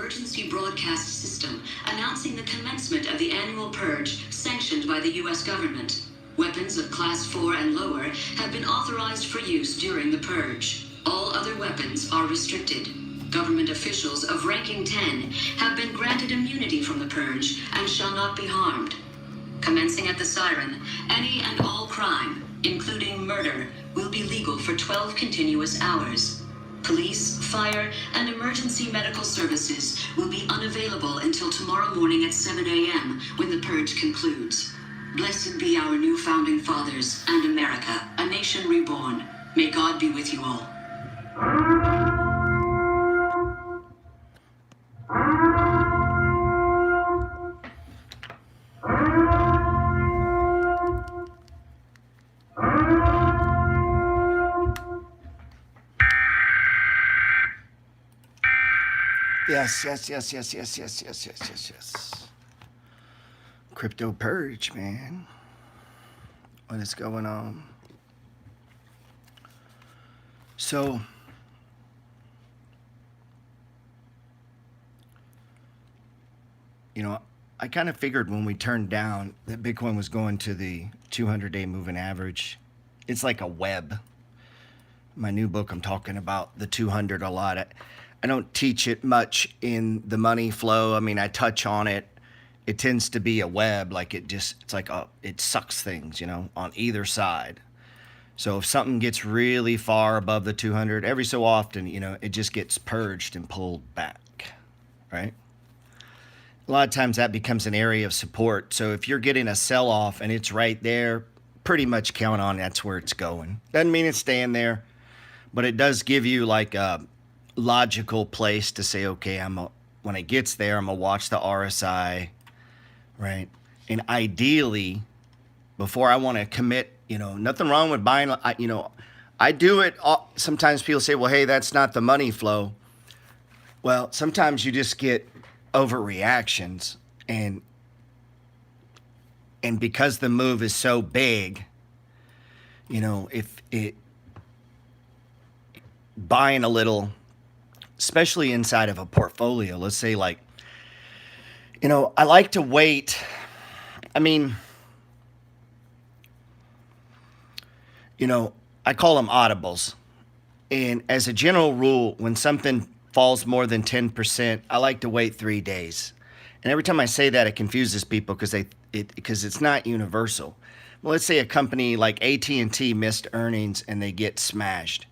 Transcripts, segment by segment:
emergency broadcast system announcing the commencement of the annual Purge sanctioned by the U.S. government. Weapons of Class 4 and lower have been authorized for use during the Purge. All other weapons are restricted. Government officials of ranking 10 have been granted immunity from the Purge and shall not be harmed. Commencing at the siren, any and all crime, including murder, will be legal for 12 continuous hours. Police, fire, and emergency medical services will be unavailable until tomorrow morning at 7 a.m. when the Purge concludes. Blessed be our new founding fathers and America, a nation reborn. May God be with you all. Yes. Crypto Purge, man. What is going on? So, I kind of figured when we turned down that Bitcoin was going to the 200-day moving average. It's like a web. My new book, I'm talking about the 200 a lot. I don't teach it much in the money flow. I mean, I touch on it. It tends to be a web, like it sucks things, on either side. So if something gets really far above the 200, every so often, it just gets purged and pulled back, right? A lot of times that becomes an area of support. So if you're getting a sell-off and it's right there, pretty much count on that's where it's going. Doesn't mean it's staying there, but it does give you like a logical place to say, okay, when it gets there, I'm gonna watch the RSI, right? And ideally, before I want to commit, nothing wrong with buying. I do it. Sometimes people say, well, hey, that's not the money flow. Well, sometimes you just get overreactions, and because the move is so big, if it buying a little, especially inside of a portfolio, let's say I like to wait. I mean, I call them audibles. And as a general rule, when something falls more than 10%, I like to wait 3 days. And every time I say that, it confuses people because it's not universal. Well, let's say a company like AT&T missed earnings and they get smashed.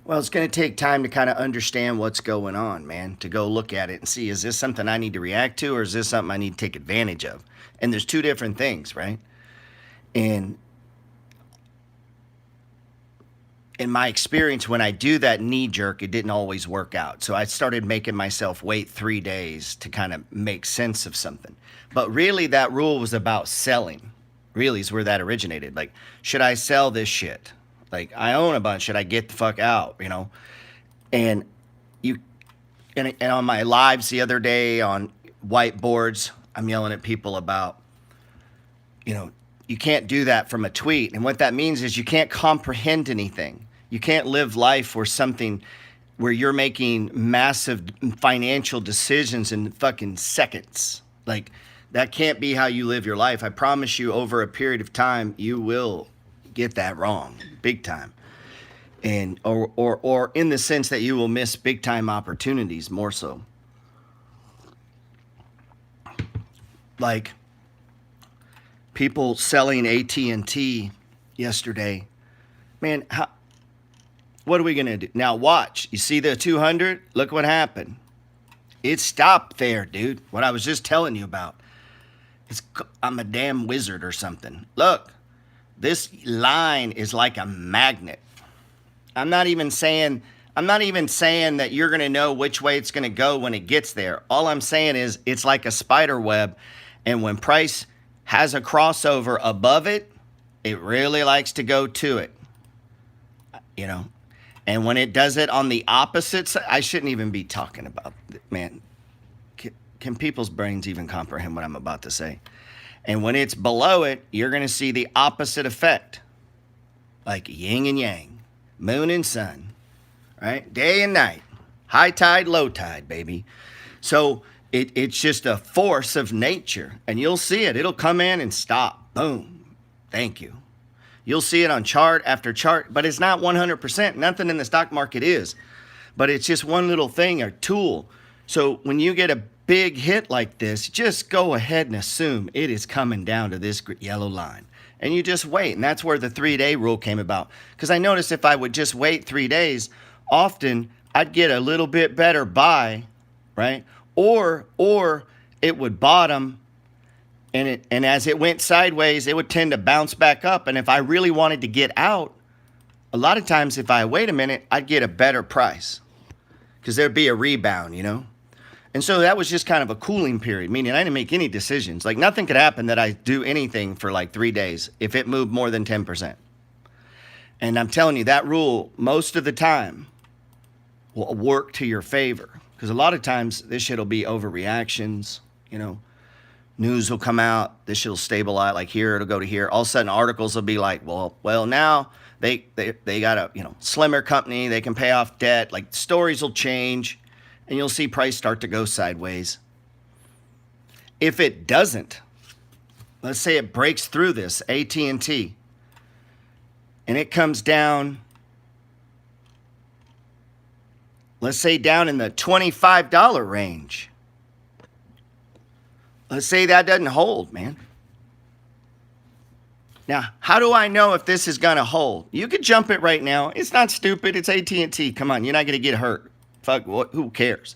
Well, it's going to take time to kind of understand what's going on, man, to go look at it and see, is this something I need to react to, or is this something I need to take advantage of? And there's two different things, right? And in my experience, when I do that knee jerk, it didn't always work out. So I started making myself wait 3 days to kind of make sense of something. But really, that rule was about selling. Really is where that originated. Like, should I sell this shit? Like, I own a bunch. Should I get the fuck out? And on my lives the other day on whiteboards, I'm yelling at people about, you can't do that from a tweet. And what that means is you can't comprehend anything. You can't live life where you're making massive financial decisions in fucking seconds. Like, that can't be how you live your life. I promise you, over a period of time, you will get that wrong, big time. And or in the sense that you will miss big time opportunities, more so. Like people selling AT&T yesterday. Man, what are we gonna do? Now watch. You see the 200? Look what happened. It stopped there, dude. What I was just telling you about. I'm a damn wizard or something. Look. This line is like a magnet. I'm not even saying that you're going to know which way it's going to go when it gets there. All I'm saying is it's like a spider web, and when price has a crossover above it, it really likes to go to it. And when it does it on the opposite side, I shouldn't even be talking about it, man. Can people's brains even comprehend what I'm about to say? And when it's below it, you're going to see the opposite effect. Like yin and yang, moon and sun, right? Day and night, high tide, low tide, baby. So it's just a force of nature, and you'll see it. It'll come in and stop. Boom. Thank you. You'll see it on chart after chart, but it's not 100%. Nothing in the stock market is, but it's just one little thing or tool. So when you get a big hit like this, just go ahead and assume it is coming down to this yellow line. And you just wait. And that's where the 3-day rule came about. Because I noticed if I would just wait 3 days, often I'd get a little bit better buy, right? Or it would bottom, and as it went sideways, it would tend to bounce back up. And if I really wanted to get out, a lot of times if I wait a minute, I'd get a better price because there'd be a rebound, you know? And so that was just kind of a cooling period, meaning I didn't make any decisions. Like nothing could happen that I do anything for like 3 days if it moved more than 10%. And I'm telling you, that rule most of the time will work to your favor. Because a lot of times this shit will be overreactions, you know. News will come out, this shit will stabilize, like here, it'll go to here. All of a sudden articles will be like, well now they got a, you know, slimmer company, they can pay off debt. Like stories will change and you'll see price start to go sideways. If it doesn't, let's say it breaks through this AT&T and it comes down, let's say down in the $25 range. Let's say that doesn't hold, man. Now, how do I know if this is going to hold? You could jump it right now. It's not stupid. It's AT&T. Come on, you're not going to get hurt. Fuck, who cares?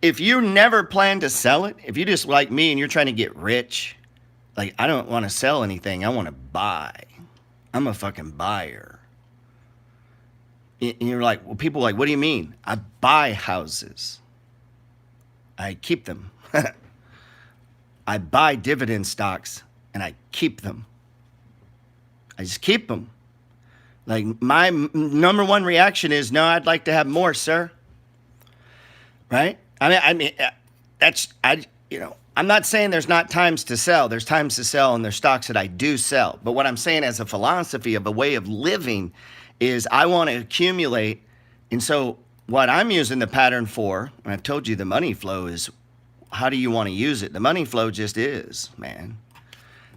If you never plan to sell it, if you just like me and you're trying to get rich, like I don't want to sell anything. I want to buy. I'm a fucking buyer. And you're like, well, people are like, what do you mean? I buy houses. I keep them. I buy dividend stocks and I keep them. I just keep them. Like my number one reaction is, no, I'd like to have more, sir. Right? I'm not saying there's not times to sell. There's times to sell and there's stocks that I do sell. But what I'm saying as a philosophy of a way of living is I want to accumulate. And so what I'm using the pattern for, and I've told you the money flow is, how do you want to use it? The money flow just is, man.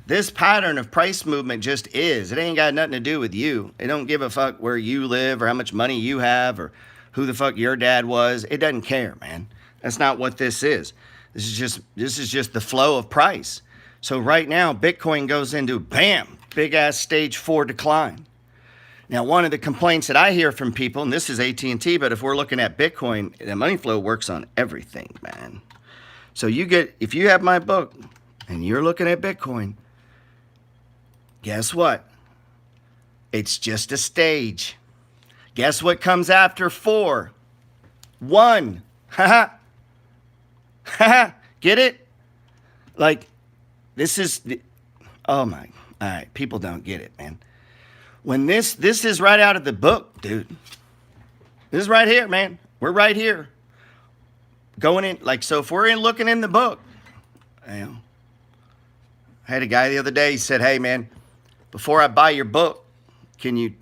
This pattern of price movement just is. It ain't got nothing to do with you. It don't give a fuck where you live or how much money you have or who the fuck your dad was. It doesn't care, man. That's not what this is. This is just the flow of price. So right now, Bitcoin goes into, bam, big ass stage 4 decline. Now, one of the complaints that I hear from people, and this is AT&T, but if we're looking at Bitcoin, the money flow works on everything, man. So if you have my book and you're looking at Bitcoin, guess what? It's just a stage. Guess what comes after 4? 1. Haha. Haha. Get it? Like, this is, oh my, all right, people don't get it, man. When this is right out of the book, dude. This is right here, man. We're right here. Going in, like, so if we're looking in the book, you know, I had a guy the other day, he said, hey, man, before I buy your book, can you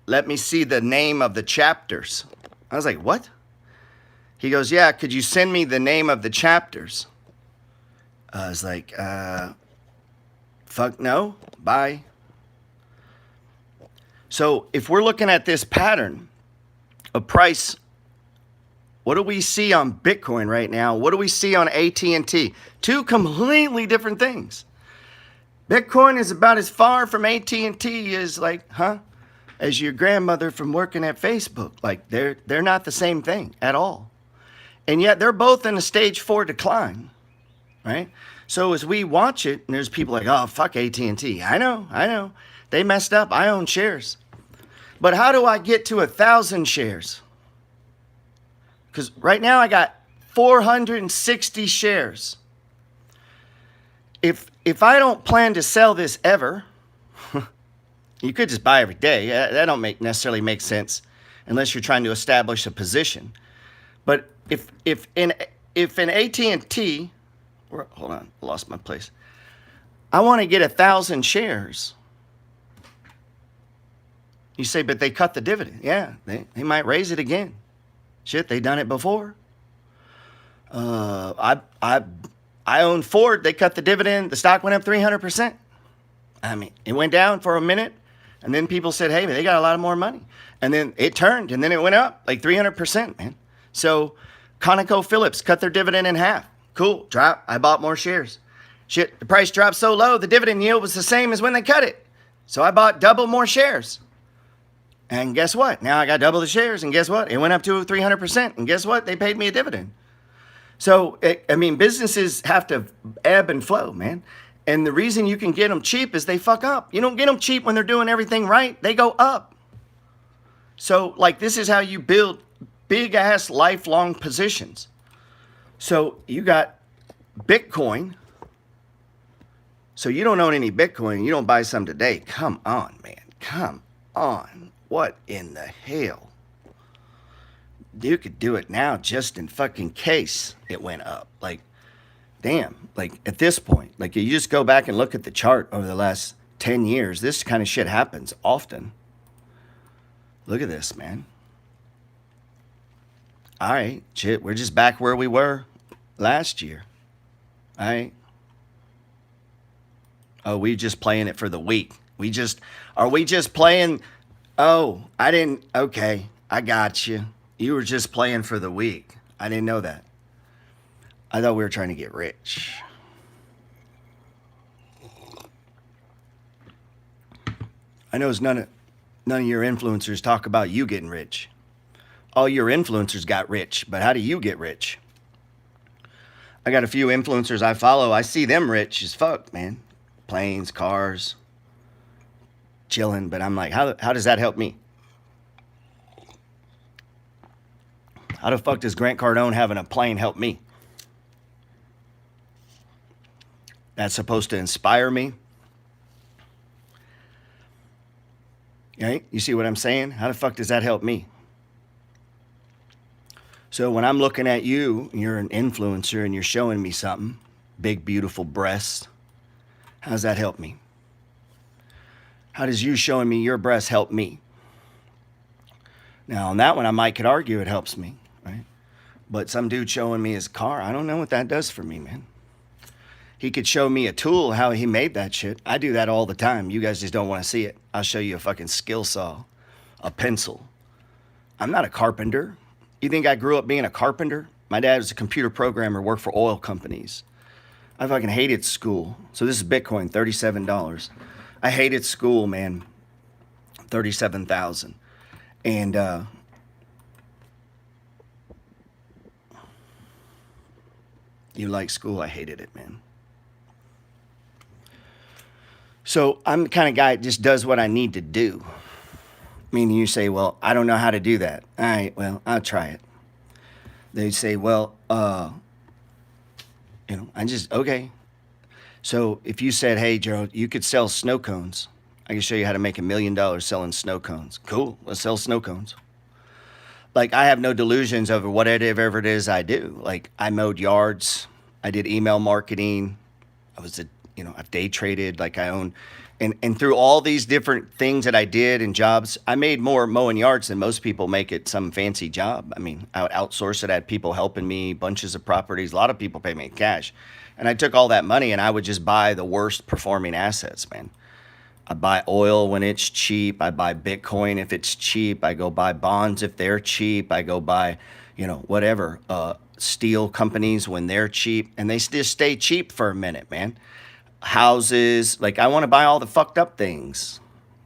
let me see the name of the chapters? I was like, what? He goes, yeah, could you send me the name of the chapters? I was like, fuck no, bye. So if we're looking at this pattern of price, what do we see on Bitcoin right now? What do we see on AT&T? Two completely different things. Bitcoin is about as far from AT&T as as your grandmother from working at Facebook. Like they're not the same thing at all. And yet they're both in a stage 4 decline, right? So as we watch it, and there's people like, oh, fuck AT&T. I know. They messed up. I own shares. But how do I get to 1,000 shares? Because right now I got 460 shares. If I don't plan to sell this ever, you could just buy every day. That don't necessarily make sense unless you're trying to establish a position. But if in AT&T, hold on, I lost my place. I want to get 1,000 shares. You say, but they cut the dividend. Yeah, they might raise it again. Shit, they done it before. I own Ford. They cut the dividend. The stock went up 300%. I mean, it went down for a minute, and then people said, hey, they got a lot more money. And then it turned, and then it went up like 300%, man. So ConocoPhillips cut their dividend in half. Cool, drop. I bought more shares. Shit, the price dropped so low, the dividend yield was the same as when they cut it. So I bought double more shares. And guess what? Now I got double the shares, and guess what? It went up to 300%, and guess what? They paid me a dividend. So, I mean, businesses have to ebb and flow, man. And the reason you can get them cheap is they fuck up. You don't get them cheap when they're doing everything right. They go up. So, like, this is how you build big-ass lifelong positions. So, you got Bitcoin. So, you don't own any Bitcoin. You don't buy some today. Come on, man. Come on. What in the hell? You could do it now just in fucking case it went up. Like, damn. Like, at this point, like, you just go back and look at the chart over the last 10 years. This kind of shit happens often. Look at this, man. All right, shit, we're just back where we were last year. All right. Oh, we just playing it for the week. Are we just playing? Oh, I didn't. Okay, I got you. You were just playing for the week. I didn't know that. I thought we were trying to get rich. I know none of your influencers talk about you getting rich. All your influencers got rich, but how do you get rich? I got a few influencers I follow. I see them rich as fuck, man. Planes, cars, chilling. But I'm like, how does that help me? How the fuck does Grant Cardone having a plane help me? That's supposed to inspire me? Right? You see what I'm saying? How the fuck does that help me? So when I'm looking at you, and you're an influencer and you're showing me something, big, beautiful breasts, how does that help me? How does you showing me your breasts help me? Now, on that one, I could argue it helps me, right? But some dude showing me his car, I don't know what that does for me, man. He could show me a tool, how he made that shit. I do that all the time. You guys just don't want to see it. I'll show you a fucking skill saw, a pencil. I'm not a carpenter. You think I grew up being a carpenter? My dad was a computer programmer, worked for oil companies. I fucking hated school. So this is Bitcoin, $37. I hated school, man. 37,000. And you like school? I hated it, man. So I'm the kind of guy that just does what I need to do. Meaning you say, well, I don't know how to do that. All right, well, I'll try it. They say, well, okay. So if you said, hey, Gerald, you could sell snow cones. I can show you how to make $1 million selling snow cones. Cool, let's sell snow cones. Like, I have no delusions over whatever it is I do. Like, I mowed yards. I did email marketing. I've day traded. Like, I own, and through all these different things that I did and jobs, I made more mowing yards than most people make at some fancy job. I mean, I would outsource it. I had people helping me, bunches of properties. A lot of people pay me in cash. And I took all that money and I would just buy the worst performing assets, man. I buy oil when it's cheap. I buy Bitcoin if it's cheap. I go buy bonds if they're cheap. I go buy, whatever, steel companies when they're cheap. And they just stay cheap for a minute, man. Houses, like, I want to buy all the fucked up things.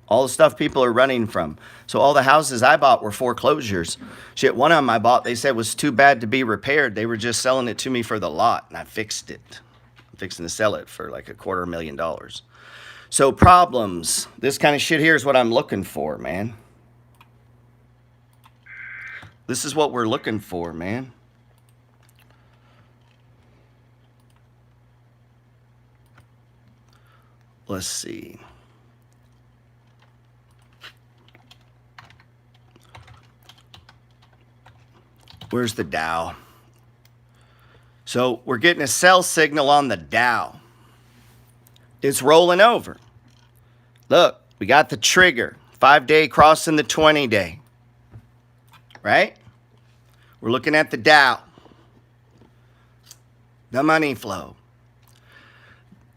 All the stuff people are running from. So all the houses I bought were foreclosures. Shit, one of them I bought, they said was too bad to be repaired. They were just selling it to me for the lot, and I fixed it. I'm fixing to sell it for like $250,000. So problems. This kind of shit here is what I'm looking for, man. This is what we're looking for, man. Let's see. Where's the Dow? So we're getting a sell signal on the Dow. It's rolling over. Look, we got the trigger. 5-day crossing the 20-day. Right? We're looking at the Dow. The money flow.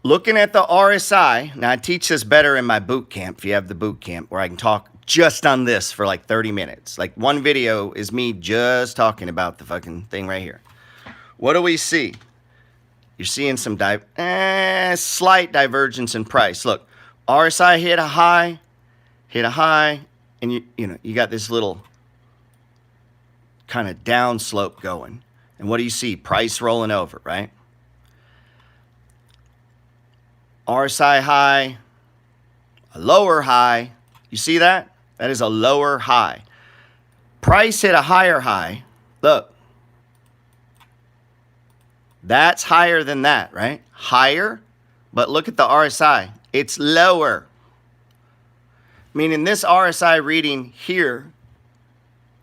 Looking at the RSI, now I teach this better in my boot camp, if you have the boot camp, where I can talk just on this for like 30 minutes. Like one video is me just talking about the fucking thing right here. What do we see? You're seeing some slight divergence in price. Look, RSI hit a high, and you got this little kind of down slope going. And what do you see? Price rolling over, right? RSI high, a lower high. You see that? That is a lower high. Price hit a higher high. Look. That's higher than that, right? Higher, but look at the RSI. It's lower. Meaning this RSI reading here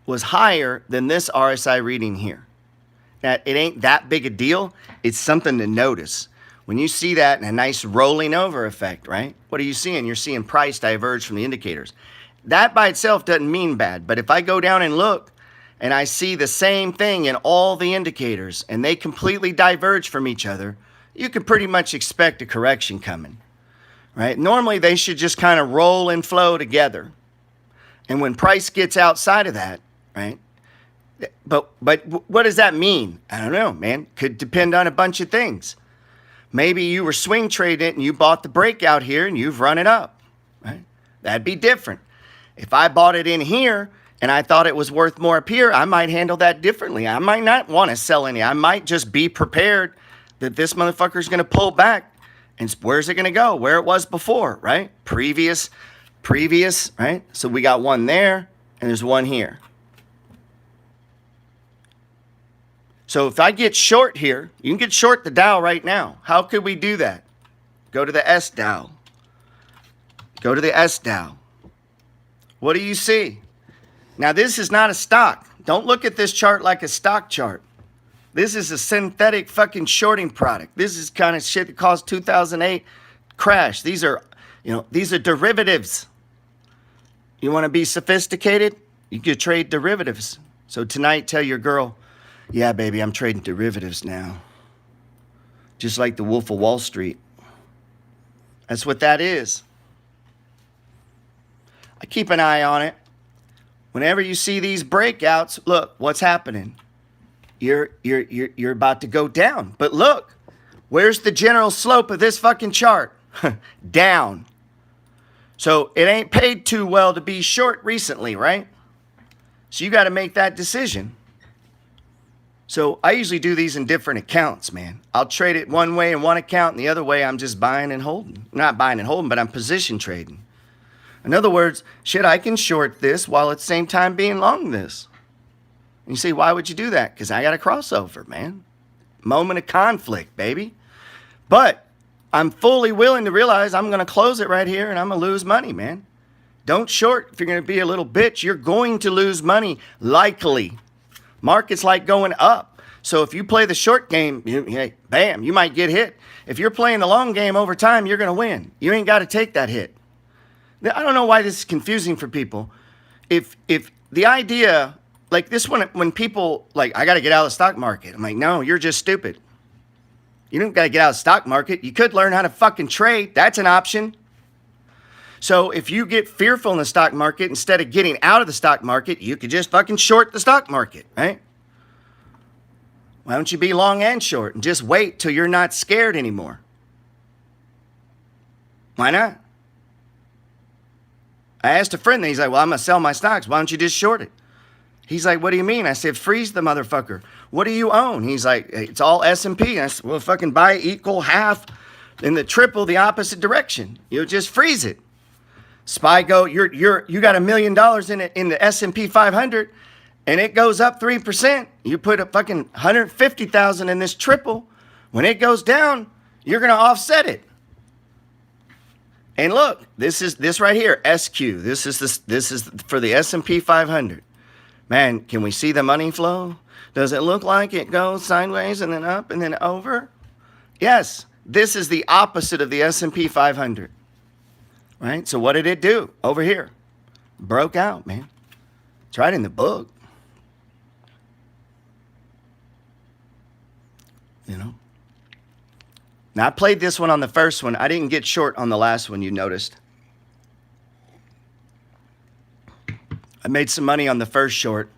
was higher than this RSI reading here. Now, it ain't that big a deal. It's something to notice. When you see that in a nice rolling over effect, right? What are you seeing? You're seeing price diverge from the indicators. That by itself doesn't mean bad, but if I go down and look and I see the same thing in all the indicators and they completely diverge from each other, you can pretty much expect a correction coming, right? Normally they should just kind of roll and flow together. And when price gets outside of that, right? But what does that mean? I don't know, man. Could depend on a bunch of things. Maybe you were swing trading it and you bought the breakout here and you've run it up, right? That'd be different. If I bought it in here and I thought it was worth more up here, I might handle that differently. I might not want to sell any. I might just be prepared that this motherfucker's going to pull back. And where's it going to go? Where it was before, right? Previous, right? So we got one there and there's one here. So if I get short here, you can get short the Dow right now. How could we do that? Go to the S Dow. Go to the S Dow. What do you see? Now this is not a stock. Don't look at this chart like a stock chart. This is a synthetic fucking shorting product. This is kind of shit that caused 2008 crash. These are derivatives. You want to be sophisticated? You could trade derivatives. So tonight tell your girl, yeah, baby, I'm trading derivatives now. Just like the Wolf of Wall Street. That's what that is. I keep an eye on it. Whenever you see these breakouts, look, what's happening? You're about to go down. But look, where's the general slope of this fucking chart? Down. So it ain't paid too well to be short recently, right? So you got to make that decision. So I usually do these in different accounts, man. I'll trade it one way in one account, and the other way I'm just buying and holding. Not buying and holding, but I'm position trading. In other words, shit, I can short this while at the same time being long this. And you say, why would you do that? Because I got a crossover, man. Moment of conflict, baby. But I'm fully willing to realize I'm going to close it right here and I'm going to lose money, man. Don't short if you're going to be a little bitch. You're going to lose money, likely. Markets like going up. So if you play the short game, bam, you might get hit. If you're playing the long game over time, you're going to win. You ain't got to take that hit. I don't know why this is confusing for people. If the idea, like this one, when people like, I got to get out of the stock market. I'm like, no, you're just stupid. You don't got to get out of the stock market. You could learn how to fucking trade. That's an option. So if you get fearful in the stock market, instead of getting out of the stock market, you could just fucking short the stock market, right? Why don't you be long and short and just wait till you're not scared anymore? Why not? I asked a friend, and he's like, well, I'm going to sell my stocks. Why don't you just short it? He's like, what do you mean? I said, freeze the motherfucker. What do you own? He's like, it's all S&P. I said, well, fucking buy equal half in the triple the opposite direction. You'll just freeze it. SPY go, you got $1 million in the S&P 500 and it goes up 3%. You put a fucking 150,000 in this triple. When it goes down, you're going to offset it. And look, this right here, SQ. This is for the S&P 500. Man, can we see the money flow? Does it look like it goes sideways and then up and then over? Yes, this is the opposite of the S&P 500. Right? So what did it do over here? Broke out, man. It's right in the book. You know? Now, I played this one on the first one. I didn't get short on the last one, you noticed. I made some money on the first short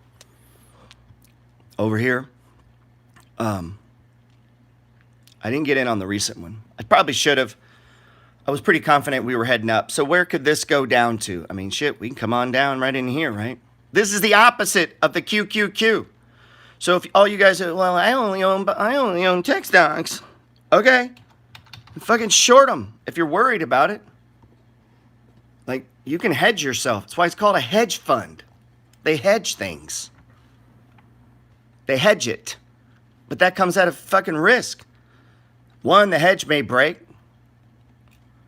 over here. I didn't get in on the recent one. I probably should have. I was pretty confident we were heading up. So where could this go down to? I mean, shit, we can come on down right in here, right? This is the opposite of the QQQ. So if all you guys are, well, I only own tech stocks. Okay. Fucking short them if you're worried about it. Like, you can hedge yourself. That's why it's called a hedge fund. They hedge things. They hedge it. But that comes at a fucking risk. One, the hedge may break.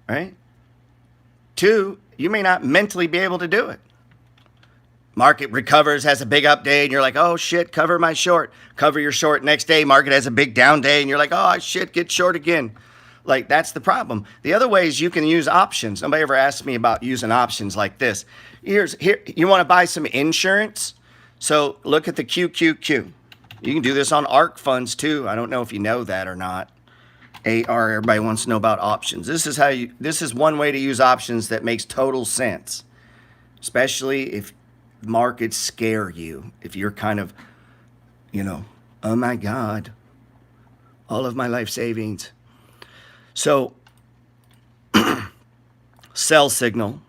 Right? Two, you may not mentally be able to do it. Market recovers, has a big up day, and you're like, oh shit, cover my short. Cover your short. Next day, market has a big down day, and you're like, oh shit, get short again. Like, that's the problem. The other way is you can use options. Nobody ever asked me about using options like this. Here, you want to buy some insurance? So look at the QQQ. You can do this on ARC funds too. I don't know if you know that or not. AR, everybody wants to know about options. This is one way to use options that makes total sense. Especially if markets scare you. If you're kind of, oh my God, all of my life savings. So, sell signal,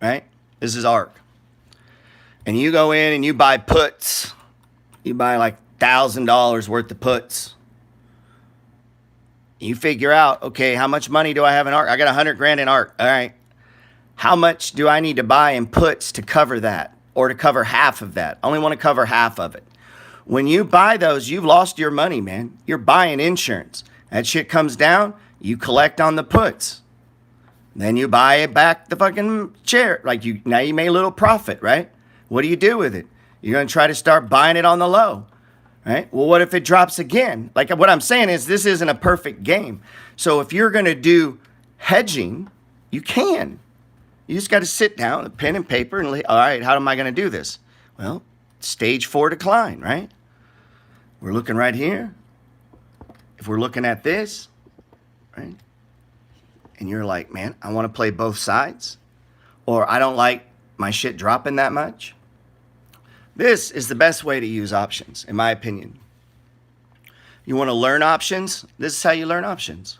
right? This is ARC. And you go in and you buy puts. You buy like $1,000 worth of puts. You figure out, okay, how much money do I have in ARC? I got 100 grand in ARC. All right. How much do I need to buy in puts to cover that or to cover half of that? I only want to cover half of it. When you buy those, you've lost your money, man. You're buying insurance. That shit comes down, you collect on the puts. Then you buy it back the fucking share. Now you made a little profit, right? What do you do with it? You're going to try to start buying it on the low. Right? Well, what if it drops again? Like, what I'm saying is this isn't a perfect game. So if you're going to do hedging, you can. You just got to sit down, a pen and paper, and all right, how am I going to do this? Well, stage 4 decline, right? We're looking right here. If we're looking at this, right? And you're like, man, I want to play both sides. Or I don't like my shit dropping that much. This is the best way to use options, in my opinion. You want to learn options? This is how you learn options.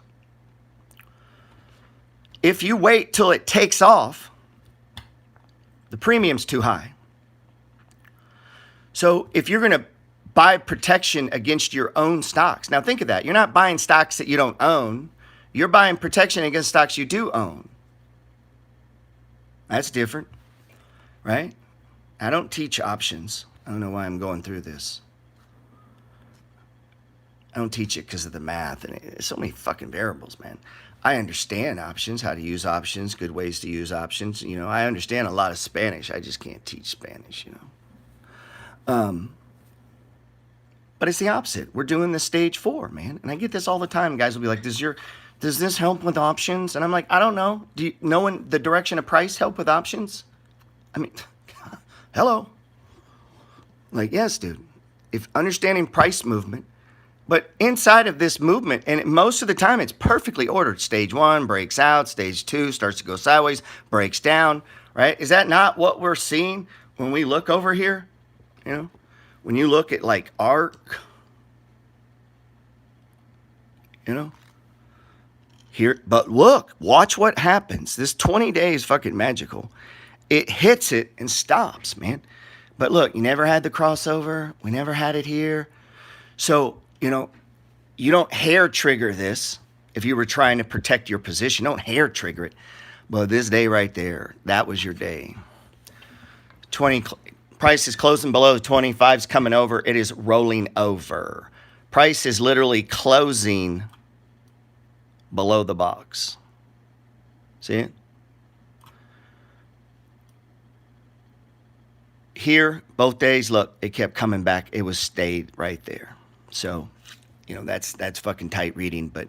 If you wait till it takes off, the premium's too high. So if you're going to buy protection against your own stocks, now think of that. You're not buying stocks that you don't own. You're buying protection against stocks you do own. That's different, right? I don't teach options. I don't know why I'm going through this. I don't teach it because of the math. And there's so many fucking variables, man. I understand options, how to use options, good ways to use options. I understand a lot of Spanish. I just can't teach Spanish, But it's the opposite. We're doing the stage 4, man. And I get this all the time. Guys will be like, does this help with options? And I'm like, I don't know. Do you know the direction of price help with options? I mean... Hello. Like, yes, dude. If understanding price movement, but inside of this movement, and most of the time it's perfectly ordered. Stage 1 breaks out. Stage 2 starts to go sideways, breaks down, right? Is that not what we're seeing when we look over here? When you look at like ARC, here, but look, watch what happens. This 20 days fucking magical. It hits it and stops, man. But look, you never had the crossover. We never had it here. So, you don't hair trigger this if you were trying to protect your position. Don't hair trigger it. But this day right there, that was your day. 20 price is closing below the 25's coming over. It is rolling over. Price is literally closing below the box. See it? Here, both days, look, it kept coming back. It was stayed right there. So, that's fucking tight reading. But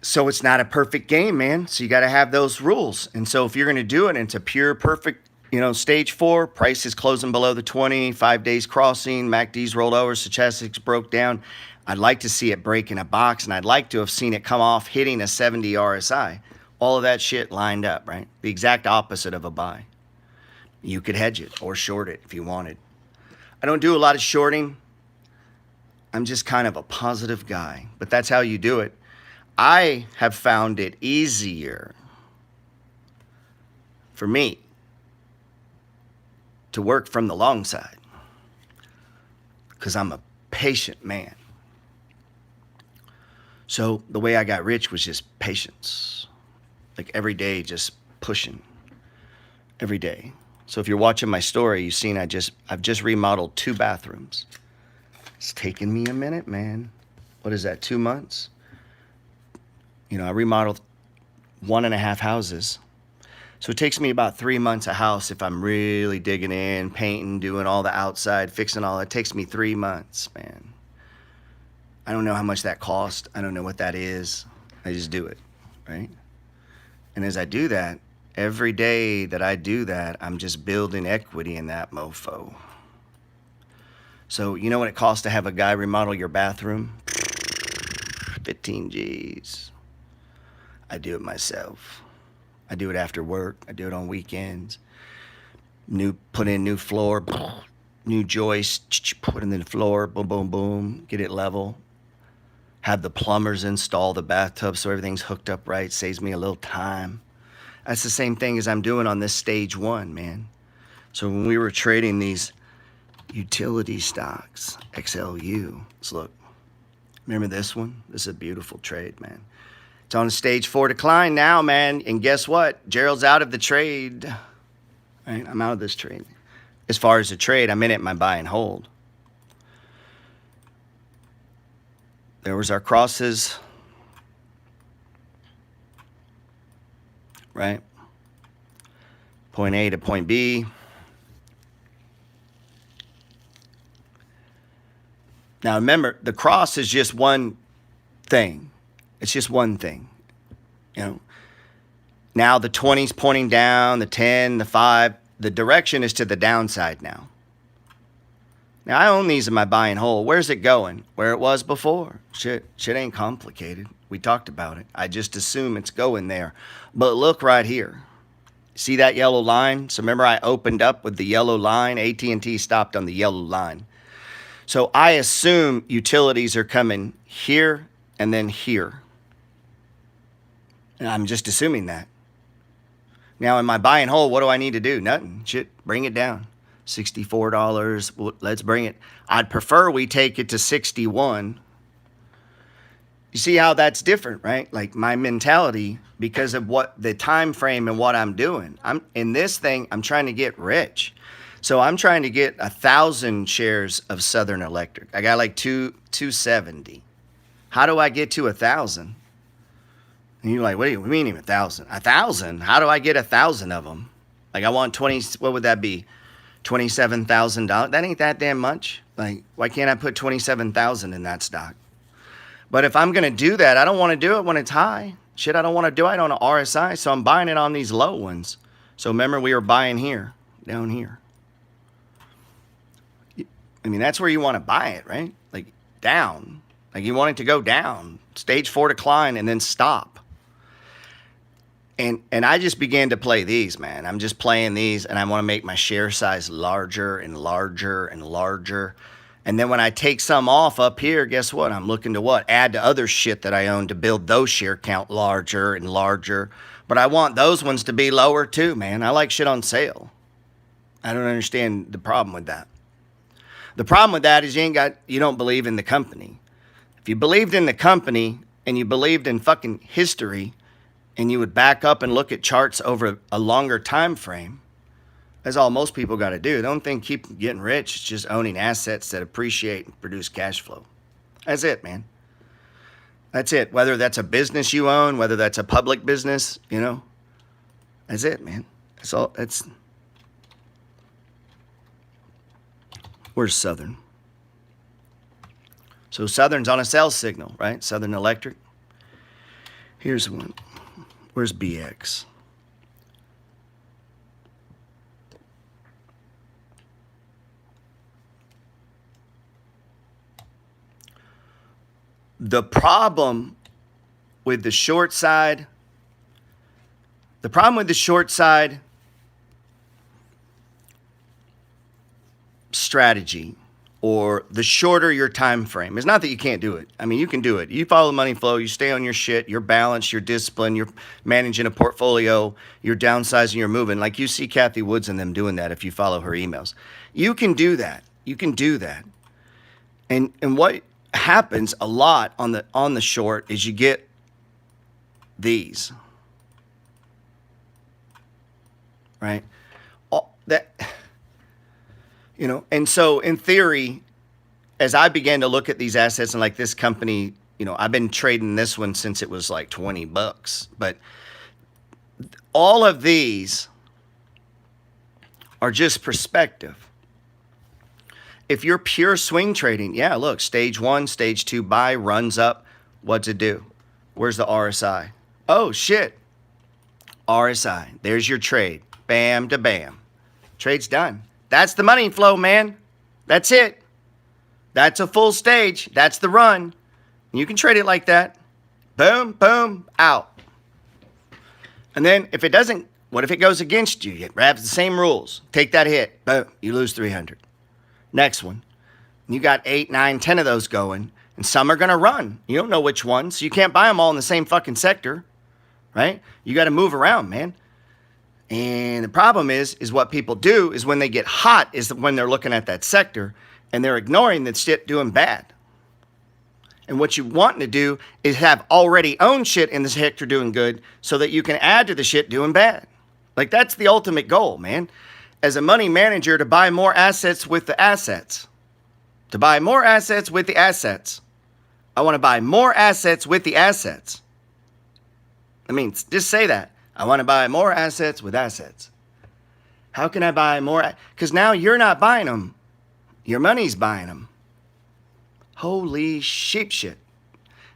so it's not a perfect game, man. So you got to have those rules. And so if you're going to do it, and it's a pure perfect, stage 4, price is closing below the 20, 5 days crossing, MACD's rolled over, stochastics broke down. I'd like to see it break in a box, and I'd like to have seen it come off hitting a 70 RSI. All of that shit lined up, right? The exact opposite of a buy. You could hedge it or short it if you wanted. I don't do a lot of shorting. I'm just kind of a positive guy, but that's how you do it. I have found it easier for me to work from the long side because I'm a patient man. So the way I got rich was just patience. Like every day, just pushing every day. So if you're watching my story, you've seen I've just remodeled 2 bathrooms. It's taken me a minute, man. What is that, 2 months? I remodeled 1.5 houses. So it takes me about 3 months a house if I'm really digging in, painting, doing all the outside, fixing all that. It takes me 3 months, man. I don't know how much that cost. I don't know what that is. I just do it, right? And as I do that, every day that I do that, I'm just building equity in that mofo. So you know what it costs to have a guy remodel your bathroom? 15 G's. I do it myself. I do it after work. I do it on weekends. Put in new floor, new joist, put in the floor, boom, boom, boom, get it level. Have the plumbers install the bathtub so everything's hooked up right. Saves me a little time. That's the same thing as I'm doing on this stage 1, man. So when we were trading these utility stocks, XLU, let's look. Remember this one? This is a beautiful trade, man. It's on a stage 4 decline now, man. And guess what? Gerald's out of the trade. Right? I'm out of this trade. As far as the trade, I'm in it, my buy and hold. There was our crosses. Right? Point A to point B. Now remember, the cross is just one thing. It's just one thing. Now the 20's pointing down, the 10, the 5. The direction is to the downside now. Now I own these in my buy and hold. Where's it going? Where it was before. Shit ain't complicated. We talked about it. I just assume it's going there. But look right here. See that yellow line? So remember I opened up with the yellow line. AT&T stopped on the yellow line. So I assume utilities are coming here and then here. And I'm just assuming that. Now in my buy and hold, what do I need to do? Nothing. Shit, bring it down. $64. Well, let's bring it. I'd prefer we take it to 61. You see how that's different, right? Like my mentality, because of what the time frame and what I'm doing. I'm in this thing, I'm trying to get rich. So I'm trying to get 1,000 shares of Southern Electric. I got like 270. How do I get to 1,000? And you're like, what do you mean 1,000? 1,000? How do I get 1,000 of them? Like I want 20, what would that be? $27,000? That ain't that damn much. Like, why can't I put 27,000 in that stock? But if I'm going to do that, I don't want to do it when it's high. Shit, I don't want to do it on an RSI, so I'm buying it on these low ones. So remember, we were buying here, down here. I mean, that's where you want to buy it, right? Like, down. Like, you want it to go down. Stage 4 decline and then stop. And I just began to play these, man. I'm just playing these, and I want to make my share size larger and larger and larger. And then when I take some off up here, guess what? I'm looking to what? Add to other shit that I own to build those share count larger and larger. But I want those ones to be lower too, man. I like shit on sale. I don't understand the problem with that. The problem with that is you don't believe in the company. If you believed in the company and you believed in fucking history and you would back up and look at charts over a longer time frame, that's all most people got to do. Don't think keep getting rich. It's just owning assets that appreciate and produce cash flow. That's it, man. That's it. Whether that's a business you own, whether that's a public business, that's it, man. That's all. Where's Southern? So Southern's on a sell signal, right? Southern Electric. Here's one. Where's BX? The problem with the short side, strategy, or the shorter your time frame, is not that you can't do it. I mean, you can do it. You follow the money flow, you stay on your shit, you're balanced, you're disciplined, you're managing a portfolio, you're downsizing, you're moving. Like you see Kathy Woods and them doing that if you follow her emails. You can do that. You can do that. And what happens a lot on the short is you get these. Right? All that, you know, and so in theory, as I began to look at these assets and like this company, you know, I've been trading this one since it was like $20, but all of these are just perspective. If you're pure swing trading, yeah, look, stage 1, stage 2 buy, runs up. What's it do? Where's the RSI? Oh, shit. RSI. There's your trade. Bam to bam. Trade's done. That's the money flow, man. That's it. That's a full stage. That's the run. You can trade it like that. Boom, boom, out. And then if it doesn't, what if it goes against you? You have the same rules. Take that hit. Boom, you lose 300. Next one. You got 8, 9, 10 of those going, and some are going to run. You don't know which ones. So you can't buy them all in the same fucking sector, right? You got to move around, man. And the problem is what people do is when they get hot is when they're looking at that sector and they're ignoring that shit doing bad. And what you want to do is have already owned shit in the sector doing good so that you can add to the shit doing bad. Like that's the ultimate goal, man. As a money manager, to buy more assets with the assets. To buy more assets with the assets. I want to buy more assets with the assets. I mean, just say that. I want to buy more assets with assets. How can I buy more? Because now you're not buying them. Your money's buying them. Holy sheep shit.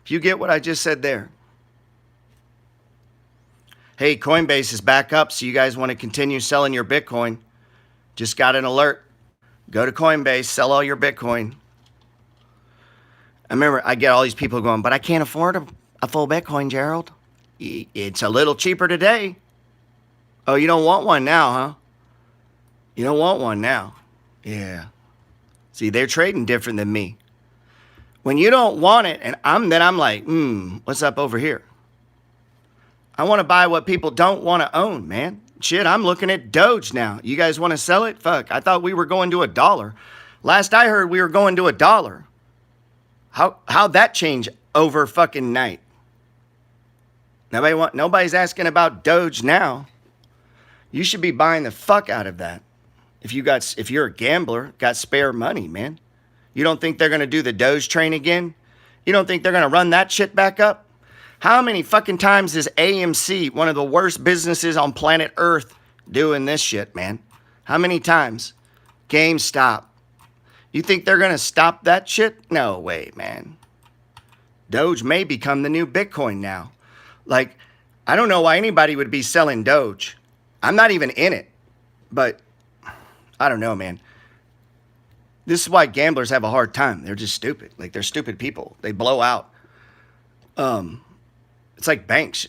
If you get what I just said there. Hey, Coinbase is back up, so you guys want to continue selling your Bitcoin. Just got an alert. Go to Coinbase, sell all your Bitcoin. I remember I get all these people going, but I can't afford a full Bitcoin, Gerald. It's a little cheaper today. Oh, you don't want one now, huh? You don't want one now. Yeah. See, they're trading different than me. When you don't want it, and I'm like, what's up over here? I want to buy what people don't want to own, man. Shit, I'm looking at Doge now. You guys want to sell it? Fuck, I thought we were going to $1. Last I heard, we were going to $1. How'd that change over fucking night? Nobody's asking about Doge now. You should be buying the fuck out of that. If you're a gambler, got spare money, man. You don't think they're going to do the Doge train again? You don't think they're going to run that shit back up? How many fucking times is AMC, one of the worst businesses on planet Earth, doing this shit, man? How many times? GameStop. You think they're going to stop that shit? No way, man. Doge may become the new Bitcoin now. Like, I don't know why anybody would be selling Doge. I'm not even in it. But, I don't know, man. This is why gamblers have a hard time. They're just stupid. Like, they're stupid people. They blow out. It's like banks.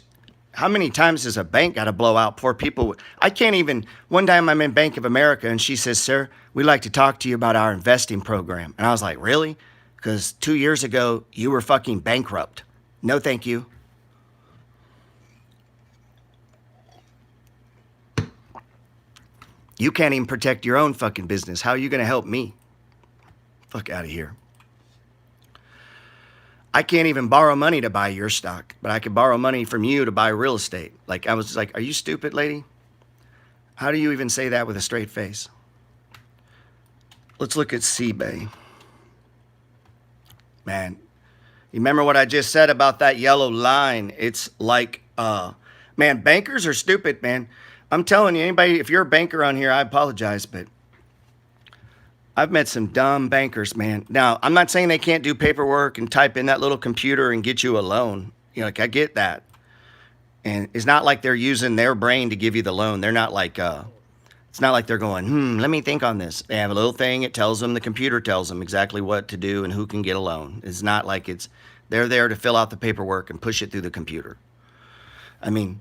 How many times does a bank got to blow out poor people? I can't even. One time I'm in Bank of America and she says, sir, we'd like to talk to you about our investing program. And I was like, really? Because 2 years ago, you were fucking bankrupt. No, thank you. You can't even protect your own fucking business. How are you going to help me? Fuck out of here. I can't even borrow money to buy your stock, but I could borrow money from you to buy real estate. Like, I was like, are you stupid, lady? How do you even say that with a straight face? Let's look at CBay. Man, you remember what I just said about that yellow line? It's like, man, bankers are stupid, man. I'm telling you, anybody, if you're a banker on here, I apologize, but I've met some dumb bankers, man. Now, I'm not saying they can't do paperwork and type in that little computer and get you a loan. You know, like, I get that. And it's not like they're using their brain to give you the loan. They're not like It's not like they're going, let me think on this. They have a little thing. It tells them, the computer tells them exactly what to do and who can get a loan. It's not like they're there to fill out the paperwork and push it through the computer. I mean,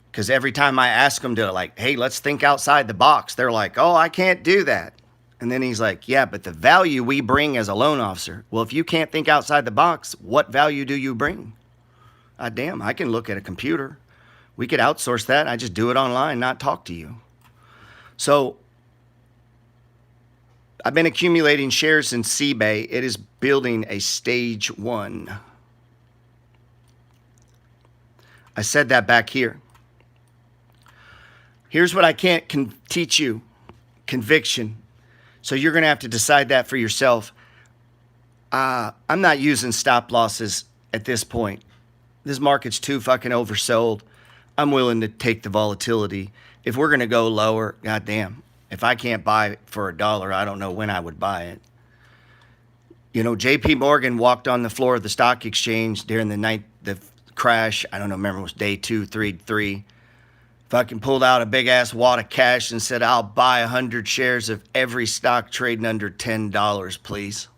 because every time I ask them to, like, hey, let's think outside the box, they're like, oh, I can't do that. And then he's like, yeah, but the value we bring as a loan officer, well, if you can't think outside the box, what value do you bring? Damn, I can look at a computer. We could outsource that. I just do it online, not talk to you. So I've been accumulating shares in CBay. It is building a stage 1. I said that back here. Here's what I can't teach you, conviction. So you're going to have to decide that for yourself. I'm not using stop losses at this point. This market's too fucking oversold. I'm willing to take the volatility. If we're going to go lower, goddamn, if I can't buy for $1, I don't know when I would buy it. You know, JP Morgan walked on the floor of the stock exchange during the crash. I don't know, remember it was day 2, 3. Fucking pulled out a big ass wad of cash and said, I'll buy 100 shares of every stock trading under $10, please.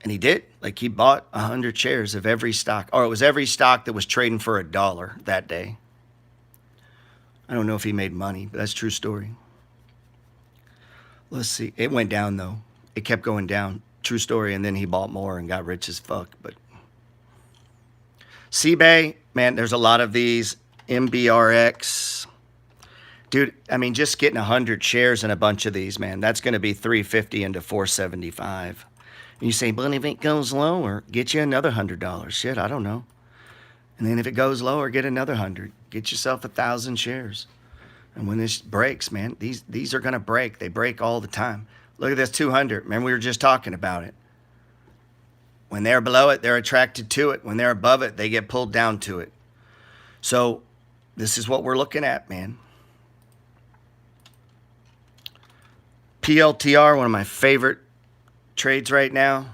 And he did. Like, he bought 100 shares of every stock. Or it was every stock that was trading for $1 that day. I don't know if he made money, but that's a true story. Let's see. It went down, though. It kept going down. True story. And then he bought more and got rich as fuck. But CBay, man, there's a lot of these. MBRX. Dude, I mean, just getting 100 shares in a bunch of these, man, that's going to be $350 into $475. And you say, but if it goes lower, get you another $100. Shit, I don't know. And then if it goes lower, get another 100. Get yourself 1,000 shares. And when this breaks, man, these are going to break. They break all the time. Look at this 200. Remember, we were just talking about it. When they're below it, they're attracted to it. When they're above it, they get pulled down to it. So this is what we're looking at, man. PLTR, one of my favorite trades right now.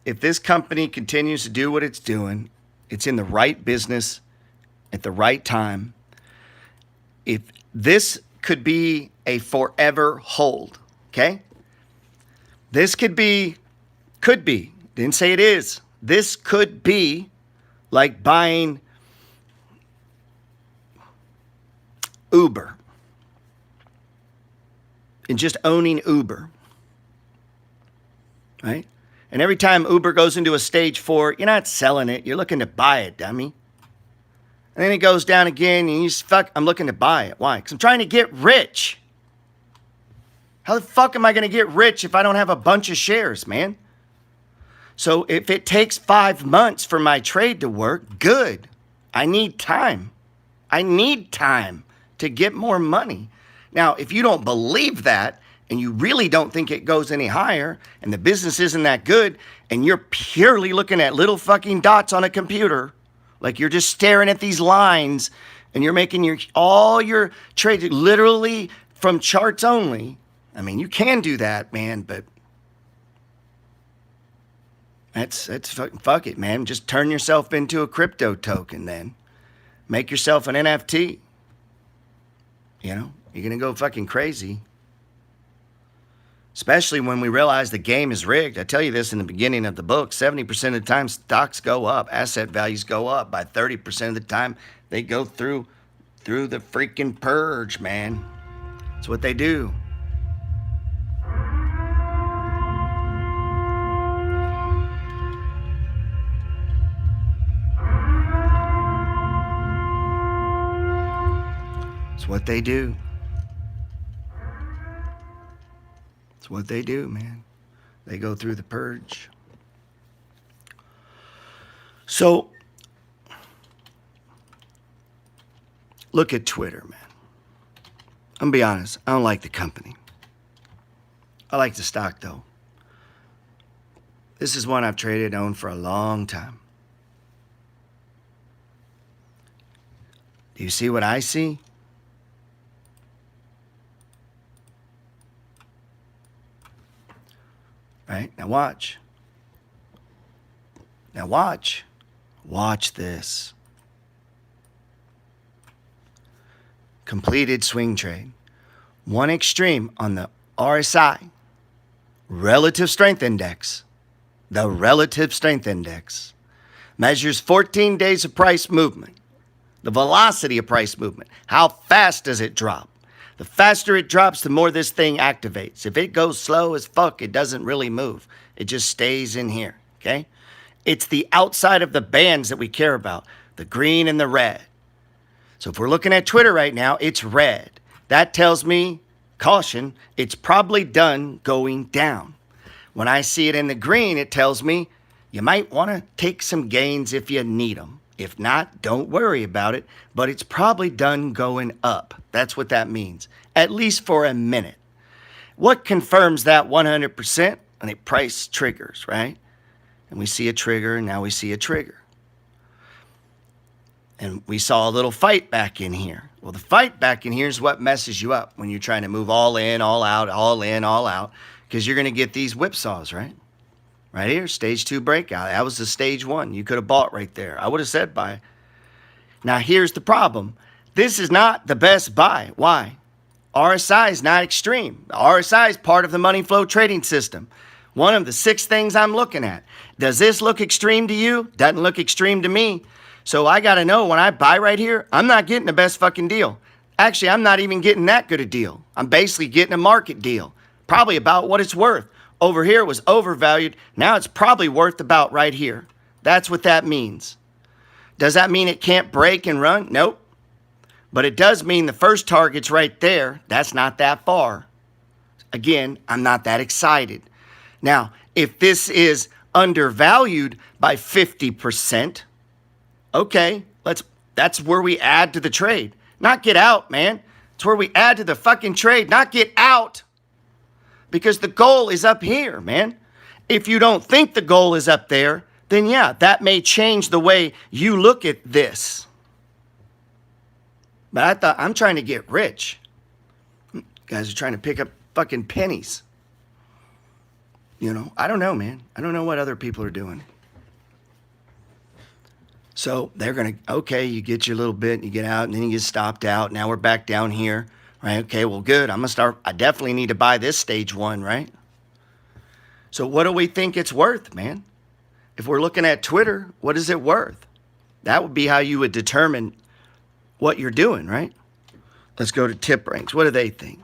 If this company continues to do what it's doing, it's in the right business at the right time. If this could be a forever hold, okay? This could be, didn't say it is. This could be like buying Uber and just owning Uber, right? And every time Uber goes into a stage 4, you're not selling it. You're looking to buy it, dummy. And then it goes down again, and you just, I'm looking to buy it. Why? Because I'm trying to get rich. How the fuck am I going to get rich if I don't have a bunch of shares, man? So if it takes 5 months for my trade to work, good. I need time. I need time to get more money. Now, if you don't believe that, and you really don't think it goes any higher, and the business isn't that good, and you're purely looking at little fucking dots on a computer, like you're just staring at these lines, and you're making all your trades literally from charts only. I mean, you can do that, man, but that's fuck it, man. Just turn yourself into a crypto token then. Make yourself an NFT. You know, you're going to go fucking crazy. Especially when we realize the game is rigged. I tell you this in the beginning of the book, 70% of the time stocks go up, asset values go up. By 30% of the time, they go through the freaking purge, man. That's what they do. It's what they do. It's what they do, man. They go through the purge. So, look at Twitter, man. I'm gonna be honest, I don't like the company. I like the stock, though. This is one I've traded and owned for a long time. Do you see what I see? Right? Now watch. Now watch. Watch this. completed swing trade. One extreme on the RSI, Relative Strength Index. The Relative Strength Index measures 14 days of price movement, the velocity of price movement. How fast does it drop? The faster it drops, the more this thing activates. If it goes slow as fuck, it doesn't really move. It just stays in here, okay? It's the outside of the bands that we care about, the green and the red. So if we're looking at Twitter right now, it's red. That tells me, caution, it's probably done going down. When I see it in the green, it tells me you might want to take some gains if you need them. If not, don't worry about it, but it's probably done going up. That's what that means, at least for a minute. What confirms that 100%? When the price triggers, right? And we see a trigger, and now we see a trigger. And we saw a little fight back in here. Well, the fight back in here is what messes you up when you're trying to move all in, all out, all in, all out, because you're going to get these whipsaws, right? Right here, stage 2 breakout. That was the stage 1. You could have bought right there. I would have said buy. Now, here's the problem. This is not the best buy. Why? RSI is not extreme. The RSI is part of the money flow trading system. One of the 6 things I'm looking at. Does this look extreme to you? Doesn't look extreme to me. So I got to know when I buy right here, I'm not getting the best fucking deal. Actually, I'm not even getting that good a deal. I'm basically getting a market deal. Probably about what it's worth. Over here it was overvalued. Now it's probably worth about right here. That's what that means. Does that mean it can't break and run? Nope. But it does mean the first target's right there. That's not that far. Again, I'm not that excited. Now, if this is undervalued by 50%, okay, that's where we add to the trade. Not get out, man. It's where we add to the fucking trade, not get out. Because the goal is up here, man. If you don't think the goal is up there, then yeah, that may change the way you look at this. But I thought, I'm trying to get rich. You guys are trying to pick up fucking pennies. You know, I don't know, man. I don't know what other people are doing. So they're going to, okay, you get your little bit, and you get out, and then you get stopped out. Now we're back down here, right? Okay, well, good. I'm going to start. I definitely need to buy this stage 1, right? So what do we think it's worth, man? If we're looking at Twitter, what is it worth? That would be how you would determine what you're doing, right? Let's go to tip ranks. What do they think?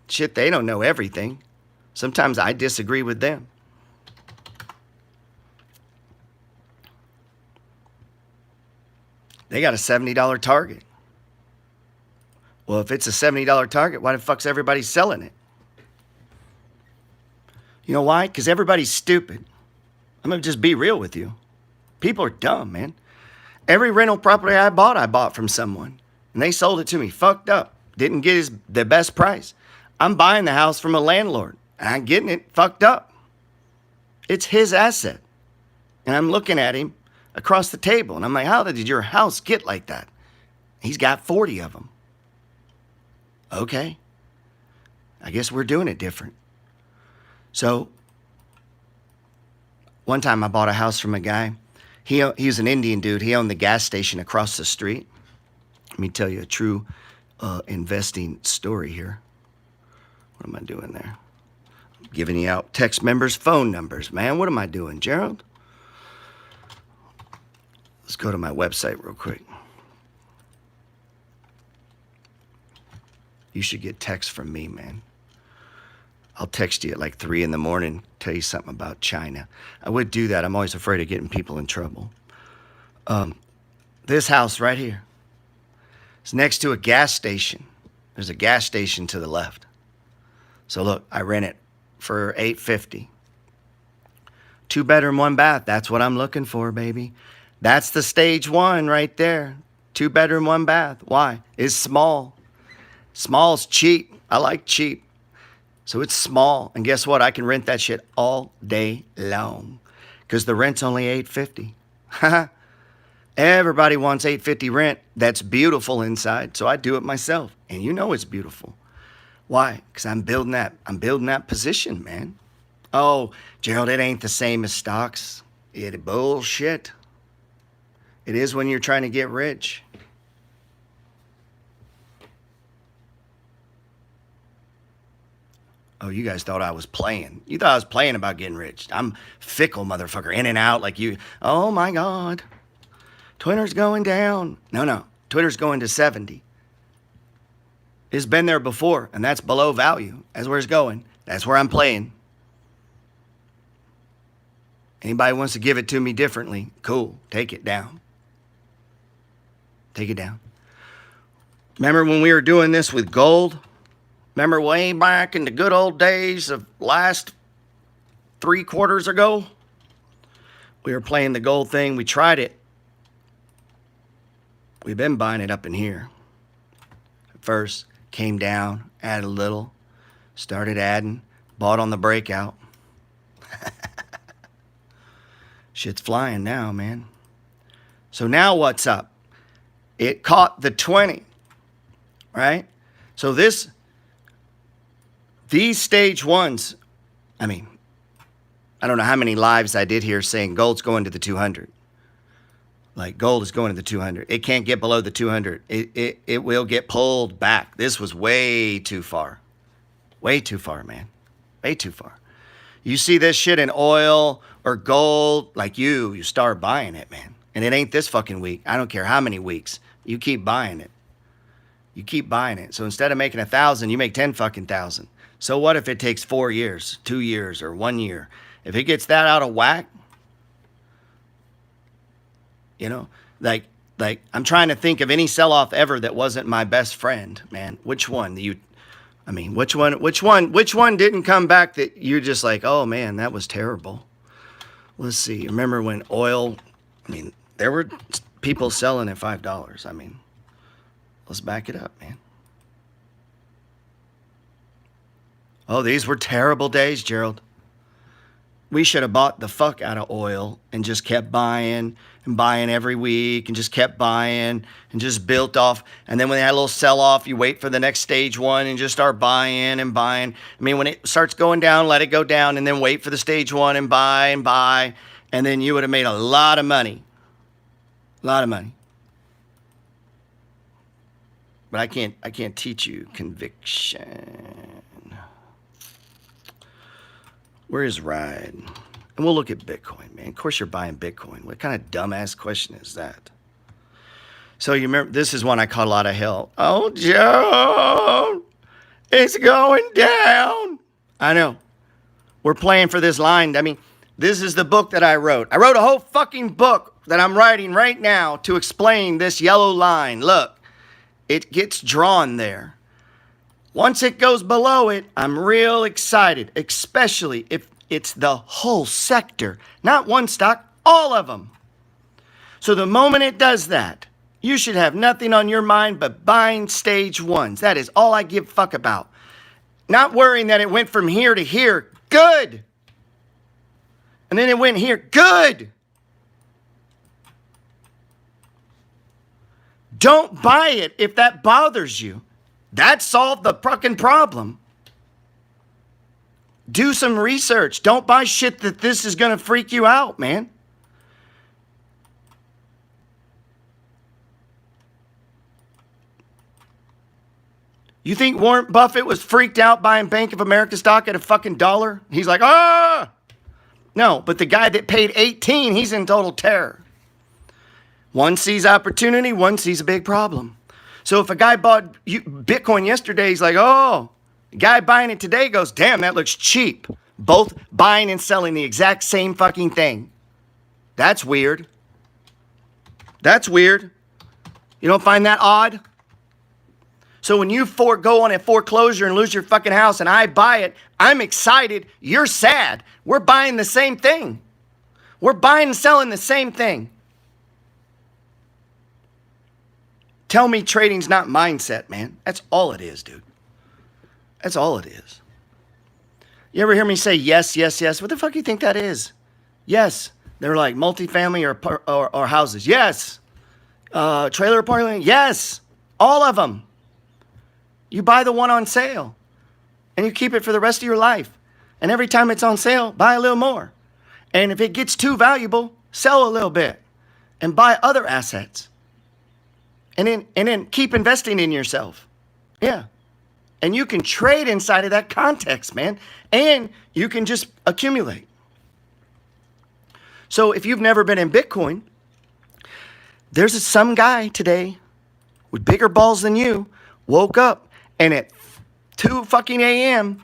Shit, they don't know everything. Sometimes I disagree with them. They got a $70 target. Well, if it's a $70 target, why the fuck's everybody selling it? You know why? Because everybody's stupid. I'm going to just be real with you. People are dumb, man. Every rental property I bought from someone. And they sold it to me fucked up. Didn't get the best price. I'm buying the house from a landlord. And I'm getting it fucked up. It's his asset. And I'm looking at him across the table. And I'm like, how did your house get like that? He's got 40 of them. Okay. I guess we're doing it different. So, one time I bought a house from a guy. He was an Indian dude. He owned the gas station across the street. Let me tell you a true investing story here. What am I doing there? I'm giving you out text members' phone numbers. Man, what am I doing, Gerald? Let's go to my website real quick. You should get texts from me, man. I'll text you at like 3 a.m, tell you something about China. I would do that. I'm always afraid of getting people in trouble. This house right here is next to a gas station. There's a gas station to the left. So look, I rent it for $850. 2-bedroom, 1 bath. That's what I'm looking for, baby. That's the stage 1 right there. 2-bedroom, 1 bath. Why? It's small. Small's cheap. I like cheap. So it's small. And guess what? I can rent that shit all day long. Because the rent's only $850. Everybody wants $850 rent. That's beautiful inside. So I do it myself. And you know it's beautiful. Why? Because I'm building that position, man. Oh, Gerald, it ain't the same as stocks. It bullshit. It is when you're trying to get rich. Oh, you guys thought I was playing. You thought I was playing about getting rich. I'm fickle, motherfucker, in and out like you. Oh my God. Twitter's going down. No. Twitter's going to 70. It's been there before, and that's below value. That's where it's going. That's where I'm playing. Anybody wants to give it to me differently, cool. Take it down. Take it down. Remember when we were doing this with gold? Remember way back in the good old days of last 3 quarters ago? We were playing the gold thing. We tried it. We've been buying it up in here. At first, came down, added a little, started adding, bought on the breakout. Shit's flying now, man. So now what's up? It caught the 20, right? So these stage ones, I mean, I don't know how many lives I did here saying gold's going to the 200. Like gold is going to the 200. It can't get below the 200. It will get pulled back. This was way too far. Way too far, man. Way too far. You see this shit in oil or gold, like you start buying it, man. And it ain't this fucking week. I don't care how many weeks. You keep buying it. You keep buying it. So instead of making 1,000, you make 10 fucking thousand. So what if it takes 4 years, 2 years, or 1 year? If it gets that out of whack, you know, like I'm trying to think of any sell-off ever that wasn't my best friend, man. Which one? Which one didn't come back that you're just like, oh man, that was terrible? Let's see. Remember when oil, there were people selling at $5. Let's back it up, man. Oh, these were terrible days, Gerald. We should have bought the fuck out of oil and just kept buying and buying every week and just kept buying and just built off. And then when they had a little sell-off, you wait for the next stage one and just start buying and buying. When it starts going down, let it go down and then wait for the stage one and buy and buy. And then you would have made a lot of money. A lot of money. But I can't teach you conviction. Where is Ride? And we'll look at Bitcoin, man. Of course you're buying Bitcoin. What kind of dumbass question is that? So you remember, this is one I caught a lot of hell. Oh, Joe, it's going down. I know. We're playing for this line. This is the book that I wrote. I wrote a whole fucking book that I'm writing right now to explain this yellow line. Look, it gets drawn there. Once it goes below it, I'm real excited, especially if it's the whole sector, not one stock, all of them. So the moment it does that, you should have nothing on your mind but buying stage ones. That is all I give a fuck about. Not worrying that it went from here to here. Good. And then it went here. Good. Don't buy it if that bothers you. That solved the fucking problem. Do some research. Don't buy shit that this is going to freak you out, man. You think Warren Buffett was freaked out buying Bank of America stock at a fucking $1? He's like, ah! No, but the guy that paid 18, he's in total terror. One sees opportunity, one sees a big problem. So if a guy bought Bitcoin yesterday, he's like, oh, the guy buying it today goes, damn, that looks cheap. Both buying and selling the exact same fucking thing. That's weird. That's weird. You don't find that odd? So when you go on a foreclosure and lose your fucking house and I buy it, I'm excited. You're sad. We're buying the same thing. We're buying and selling the same thing. Tell me trading's not mindset, man. That's all it is, dude. That's all it is. You ever hear me say yes, yes, yes? What the fuck do you think that is? Yes. They're like multifamily or houses. Yes. Trailer apartment. Yes. All of them. You buy the one on sale and you keep it for the rest of your life. And every time it's on sale, buy a little more. And if it gets too valuable, sell a little bit and buy other assets. And then keep investing in yourself. Yeah. And you can trade inside of that context, man. And you can just accumulate. So if you've never been in Bitcoin, there's some guy today with bigger balls than you woke up and at 2 fucking a.m.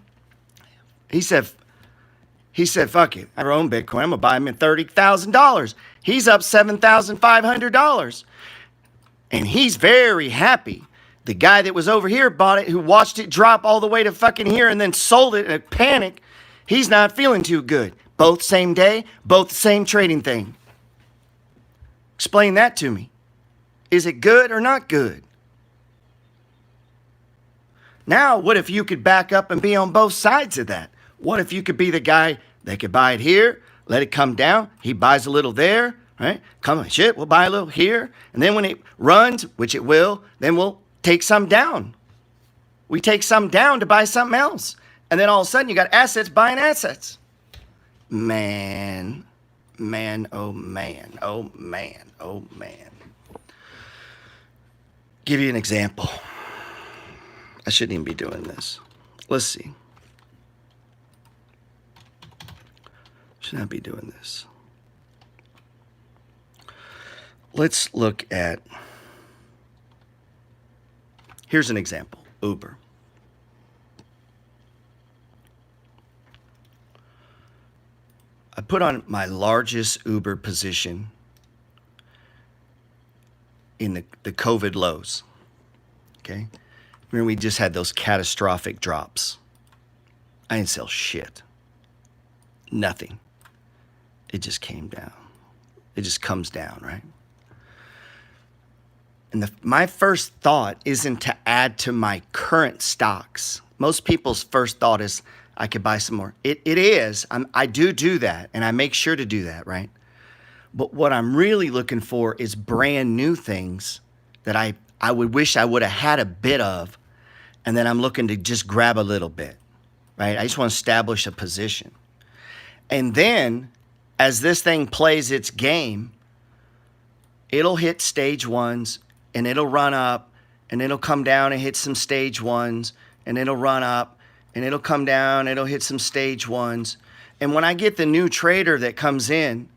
he said, fuck it. I own Bitcoin. I'm going to buy him at $30,000. He's up $7,500. And he's very happy. The guy that was over here bought it, who watched it drop all the way to fucking here and then sold it in a panic. He's not feeling too good. Both same day, both the same trading thing. Explain that to me. Is it good or not good? Now, what if you could back up and be on both sides of that? What if you could be the guy that could buy it here, let it come down, he buys a little there, right? Come on, shit, we'll buy a little here. And then when it runs, which it will, then we'll take some down. We take some down to buy something else. And then all of a sudden you got assets buying assets. Man, oh man, oh man, oh man. Give you an example. I shouldn't even be doing this. Let's see. Should not be doing this. Let's look at, here's an example, Uber. I put on my largest Uber position in the COVID lows, okay? Remember, we just had those catastrophic drops. I didn't sell shit. Nothing. It just came down. It just comes down, right? And my first thought isn't to add to my current stocks. Most people's first thought is, I could buy some more. It is. I do that, and I make sure to do that, right? But what I'm really looking for is brand new things that I would wish I would have had a bit of, and then I'm looking to just grab a little bit, right? I just want to establish a position. And then, as this thing plays its game, it'll hit stage ones, and it'll run up, and it'll come down and hit some stage ones, and it'll run up, and it'll come down, it'll hit some stage ones. And when I get the new trader that comes in,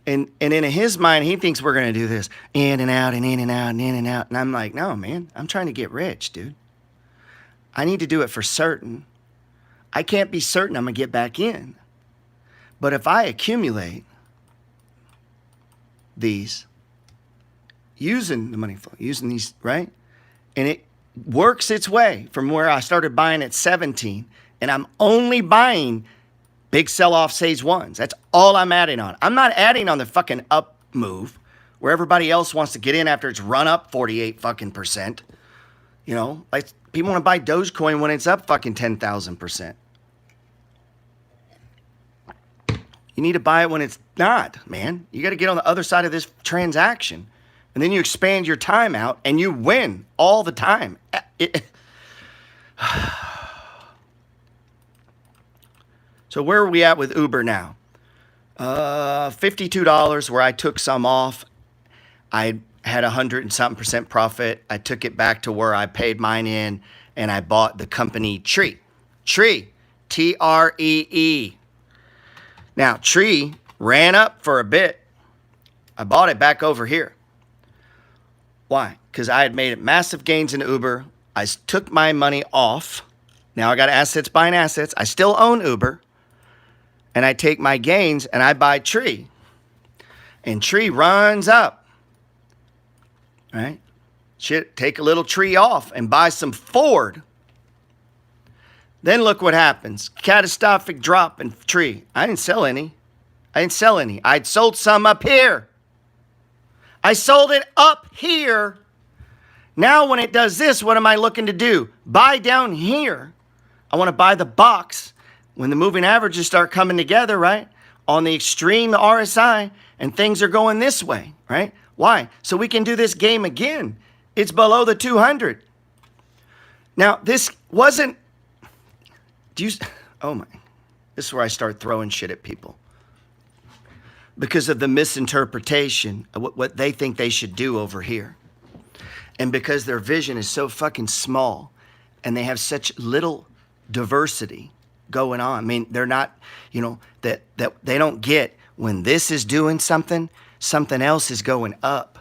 and in his mind, he thinks we're going to do this in and out and in and out and in and out. And I'm like, no, man, I'm trying to get rich, dude. I need to do it for certain. I can't be certain I'm going to get back in. But if I accumulate these, using the money flow, using these, right? And it works its way from where I started buying at 17, and I'm only buying big sell-off stage ones. That's all I'm adding on. I'm not adding on the fucking up move where everybody else wants to get in after it's run up 48 fucking percent. You know, like people want to buy Dogecoin when it's up fucking 10,000%. You need to buy it when it's not, man. You got to get on the other side of this transaction. And then you expand your time out and you win all the time. So where are we at with Uber now? $52 where I took some off. I had 100 and something percent profit. I took it back to where I paid mine in and I bought the company Tree. Tree, Tree. Now, Tree ran up for a bit. I bought it back over here. Why? Because I had made massive gains in Uber. I took my money off. Now I got assets buying assets. I still own Uber. And I take my gains and I buy Tree. And Tree runs up. Right? Shit, take a little Tree off and buy some Ford. Then look what happens. Catastrophic drop in Tree. I didn't sell any. I'd sold some up here. I sold it up here. Now when it does this, what am I looking to do? Buy down here. I want to buy the box when the moving averages start coming together, right? On the extreme RSI and things are going this way, right? Why? So we can do this game again. It's below the 200. Now this wasn't, oh my, this is where I start throwing shit at people. Because of the misinterpretation of what they think they should do over here. And because their vision is so fucking small. and they have such little diversity going on. I mean, they're not, that they don't get when this is doing something, something else is going up.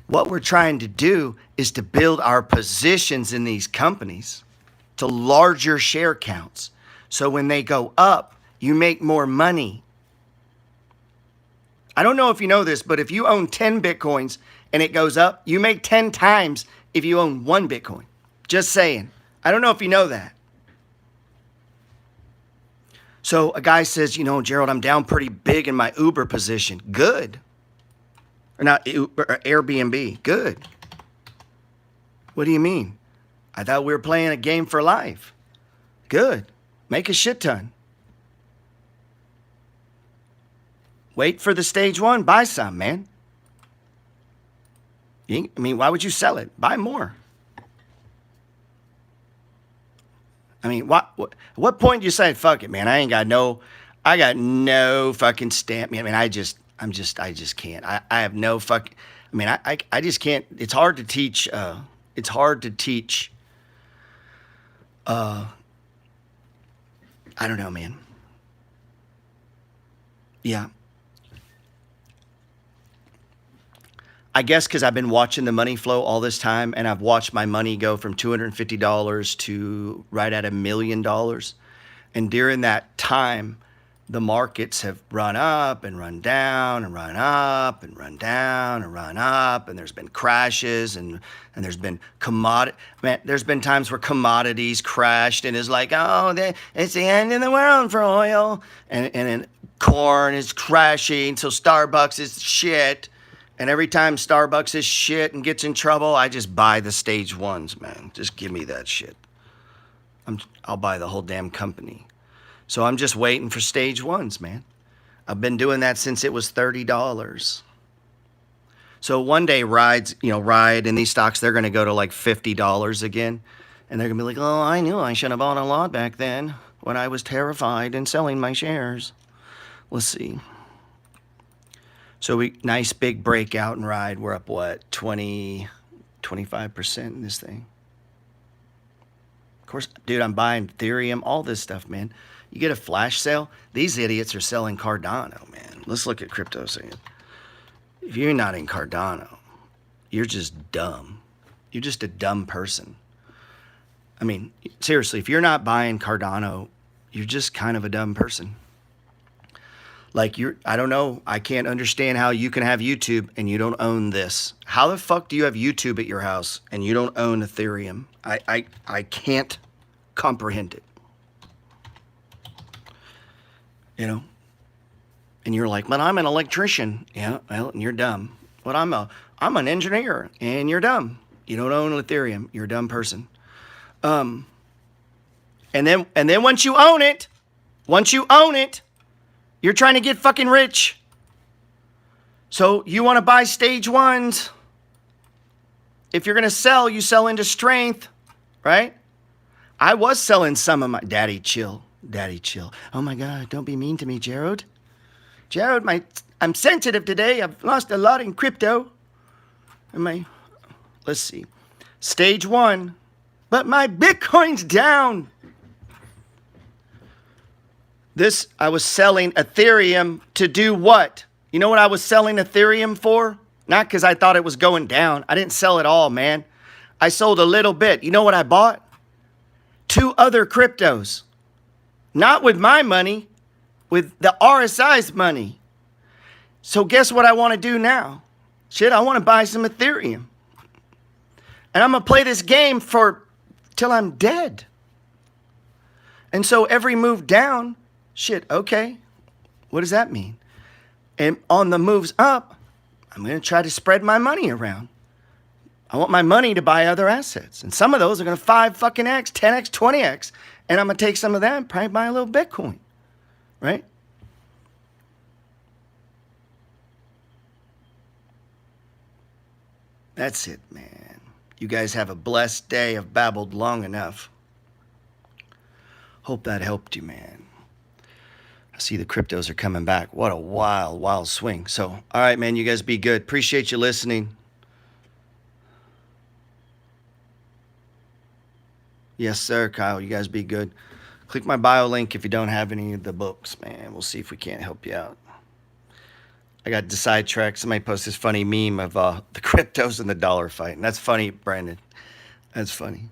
What we're trying to do is to build our positions in these companies to larger share counts. So when they go up, you make more money. I don't know if you know this, but if you own 10 Bitcoins and it goes up, you make 10 times if you own 1 Bitcoin. Just saying. I don't know if you know that. So a guy says, Gerald, I'm down pretty big in my Uber position. Good. Or not Uber, or Airbnb. Good. What do you mean? I thought we were playing a game for life. Good. Make a shit ton. Wait for the stage 1. Buy some, man. Why would you sell it? Buy more. What point do you say, fuck it, man? I got no fucking stamp. I just can't. I have no fucking, I just can't. It's hard to teach. I don't know, man. Yeah. I guess because I've been watching the money flow all this time, and I've watched my money go from $250 to right at $1 million. And during that time, the markets have run up and run down and run up and run down and run up. And there's been crashes and there's been there's been times where commodities crashed and it's like, it's the end of the world for oil. And then corn is crashing. So Starbucks is shit. And every time Starbucks is shit and gets in trouble, I just buy the stage 1s, man. Just give me that shit. I'll buy the whole damn company. So I'm just waiting for stage 1s, man. I've been doing that since it was $30. So one day Ride and these stocks, they're going to go to like $50 again. And they're going to be like, oh, I knew I should have bought a lot back then when I was terrified and selling my shares. Let's see. So nice big breakout and Ride. We're up, 25% in this thing. Of course, dude, I'm buying Ethereum, all this stuff, man. You get a flash sale, these idiots are selling Cardano, man. Let's look at crypto saying. If you're not in Cardano, you're just dumb. You're just a dumb person. Seriously, if you're not buying Cardano, you're just kind of a dumb person. I don't know. I can't understand how you can have YouTube and you don't own this. How the fuck do you have YouTube at your house and you don't own Ethereum? I can't comprehend it. And you're like, but I'm an electrician. Yeah, well, and you're dumb. But I'm an engineer and you're dumb. You don't own Ethereum. You're a dumb person. And then once you own it, you're trying to get fucking rich. So you want to buy stage 1s. If you're going to sell, you sell into strength, right? I was selling some of my... Daddy, chill. Oh my God, don't be mean to me, Gerald. Gerald, I'm sensitive today. I've lost a lot in crypto. Let's see. Stage 1. But my Bitcoin's down. I was selling Ethereum to do what? You know what I was selling Ethereum for? Not because I thought it was going down. I didn't sell it all, man. I sold a little bit. You know what I bought? 2 other cryptos. Not with my money, with the RSI's money. So guess what I want to do now? Shit, I want to buy some Ethereum. And I'm going to play this game till I'm dead. And so every move down... Shit, okay. What does that mean? And on the moves up, I'm going to try to spread my money around. I want my money to buy other assets. And some of those are going to 5 fucking X, 10X, 20X. And I'm going to take some of that and probably buy a little Bitcoin. Right? That's it, man. You guys have a blessed day. I've babbled long enough. Hope that helped you, man. I see the cryptos are coming back. What a wild, wild swing. So, all right, man, you guys be good. Appreciate you listening. Yes, sir, Kyle. You guys be good. Click my bio link if you don't have any of the books, man. We'll see if we can't help you out. I got sidetracked. Somebody posted this funny meme of the cryptos and the dollar fight. And that's funny, Brandon. That's funny.